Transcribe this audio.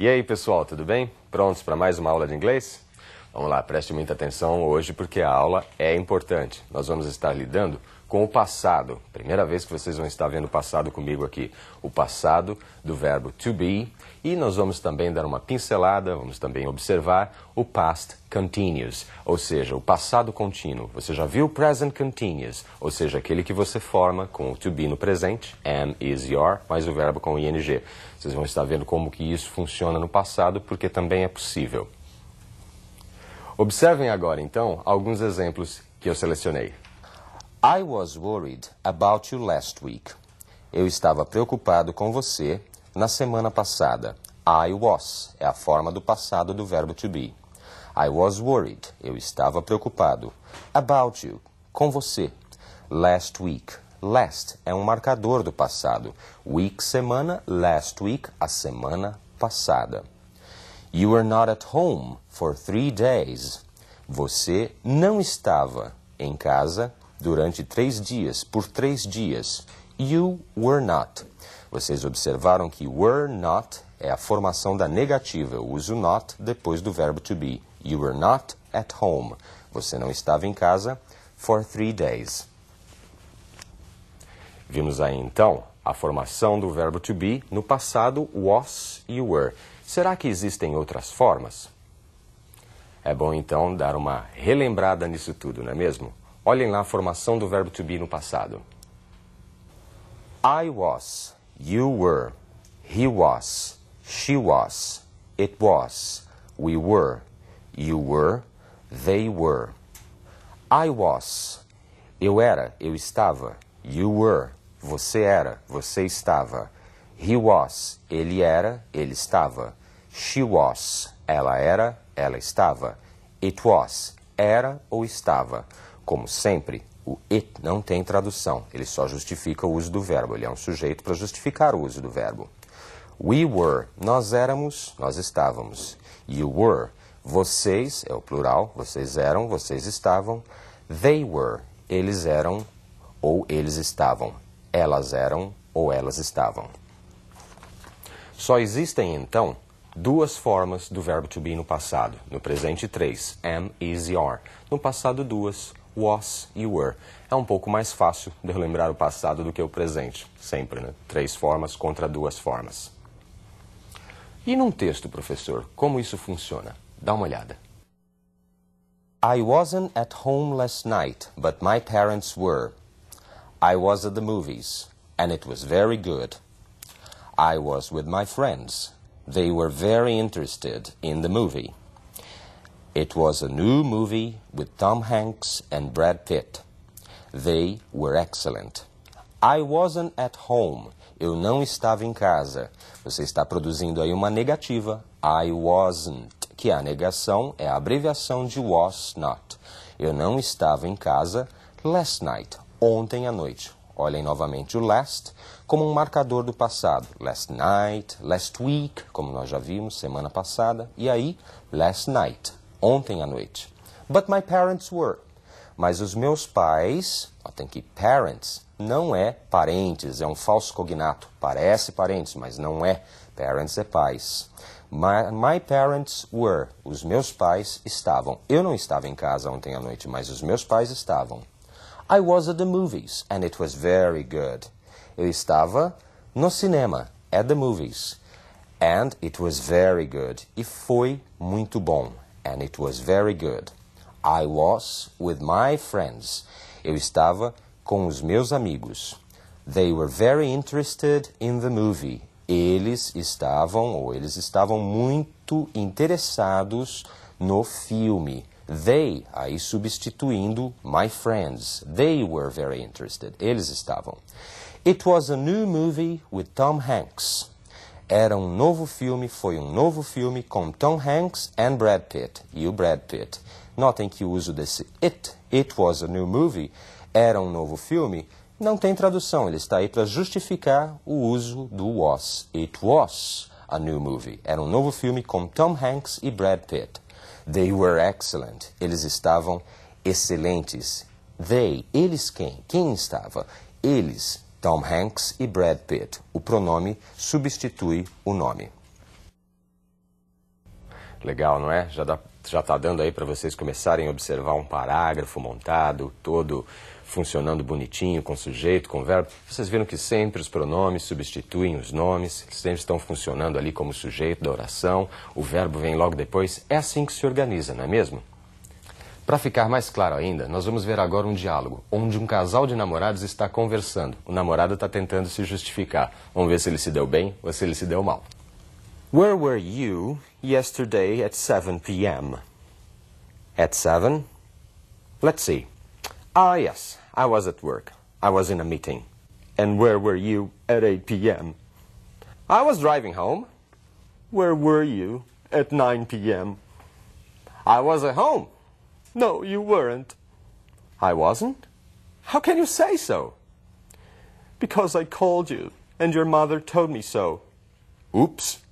E aí, pessoal, tudo bem? Prontos para mais uma aula de inglês? Vamos lá, preste muita atenção hoje porque a aula é importante. Nós vamos estar lidando com o passado. Primeira vez que vocês vão estar vendo o passado comigo aqui. O passado do verbo to be. E nós vamos também dar uma pincelada, vamos também observar o past continuous, ou seja, o passado contínuo. Você já viu o present continuous, ou seja, aquele que você forma com o to be no presente, am, is, your, mais o verbo com ing. Vocês vão estar vendo como que isso funciona no passado, porque também é possível. Observem agora, então, alguns exemplos que eu selecionei. I was worried about you last week. Eu estava preocupado com você na semana passada. I was é a forma do passado do verbo to be. I was worried. Eu estava preocupado. About you. Com você. Last week. Last é um marcador do passado. Week, semana. Last week, a semana passada. You were not at home for 3 days. Você não estava em casa durante 3 dias, por 3 dias. You were not. Vocês observaram que were not é a formação da negativa. Eu uso not depois do verbo to be. You were not at home. Você não estava em casa for 3 days. Vimos aí, então, a formação do verbo to be no passado was e were. Será que existem outras formas? É bom, então, dar uma relembrada nisso tudo, não é mesmo? Olhem lá a formação do verbo to be no passado. I was, you were, he was, she was, it was, we were, you were, they were. I was, eu era, eu estava. You were, você era, você estava. He was, ele era, ele estava. She was, ela era, ela estava. It was, era ou estava. Como sempre, o it não tem tradução. Ele só justifica o uso do verbo. Ele é um sujeito para justificar o uso do verbo. We were, nós éramos, nós estávamos. You were, vocês, é o plural, vocês eram, vocês estavam. They were, eles eram ou eles estavam. Elas eram ou elas estavam. Só existem, então, 2 formas do verbo to be no passado. No presente, 3. Am, is, your. No passado, 2. Was e were. É um pouco mais fácil de eu lembrar o passado do que o presente. Sempre, né? 3 formas contra 2 formas. E num texto, professor, como isso funciona? Dá uma olhada. I wasn't at home last night, but my parents were. I was at the movies, and it was very good. I was with my friends. They were very interested in the movie. It was a new movie with Tom Hanks and Brad Pitt. They were excellent. I wasn't at home. Eu não estava em casa. Você está produzindo aí uma negativa. I wasn't, que a negação é a abreviação de was not. Eu não estava em casa last night, ontem à noite. Olhem novamente o last como um marcador do passado. Last night, last week, como nós já vimos, semana passada. E aí, last night, ontem à noite. But my parents were. Mas os meus pais, tem que parents, não é parentes, é um falso cognato. Parece parentes, mas não é. Parents é pais. My parents were. Os meus pais estavam. Eu não estava em casa ontem à noite, mas os meus pais estavam. I was at the movies, and it was very good. Eu estava no cinema, at the movies, and it was very good. E foi muito bom, and it was very good. I was with my friends. Eu estava com os meus amigos. They were very interested in the movie. Eles estavam muito interessados no filme. They, aí substituindo my friends. They were very interested. Eles estavam. It was a new movie with Tom Hanks. Era um novo filme, foi um novo filme com Tom Hanks and Brad Pitt. E o Brad Pitt. Notem que o uso desse it was a new movie, era um novo filme, não tem tradução. Ele está aí para justificar o uso do was. It was a new movie. Era um novo filme com Tom Hanks e Brad Pitt. They were excellent. Eles estavam excelentes. They, eles quem? Quem estava? Eles, Tom Hanks e Brad Pitt. O pronome substitui o nome. Legal, não é? Já tá dando aí para vocês começarem a observar um parágrafo montado, todo funcionando bonitinho, com sujeito, com verbo. Vocês viram que sempre os pronomes substituem os nomes, sempre estão funcionando ali como sujeito da oração, o verbo vem logo depois. É assim que se organiza, não é mesmo? Para ficar mais claro ainda, nós vamos ver agora um diálogo, onde um casal de namorados está conversando. O namorado está tentando se justificar. Vamos ver se ele se deu bem ou se ele se deu mal. Where were you yesterday at 7 p.m.? At 7? Let's see. Ah, yes, I was at work. I was in a meeting. And where were you at 8 p.m.? I was driving home. Where were you at 9 p.m.? I was at home. No, you weren't. I wasn't? How can you say so? Because I called you, and your mother told me so. Oops.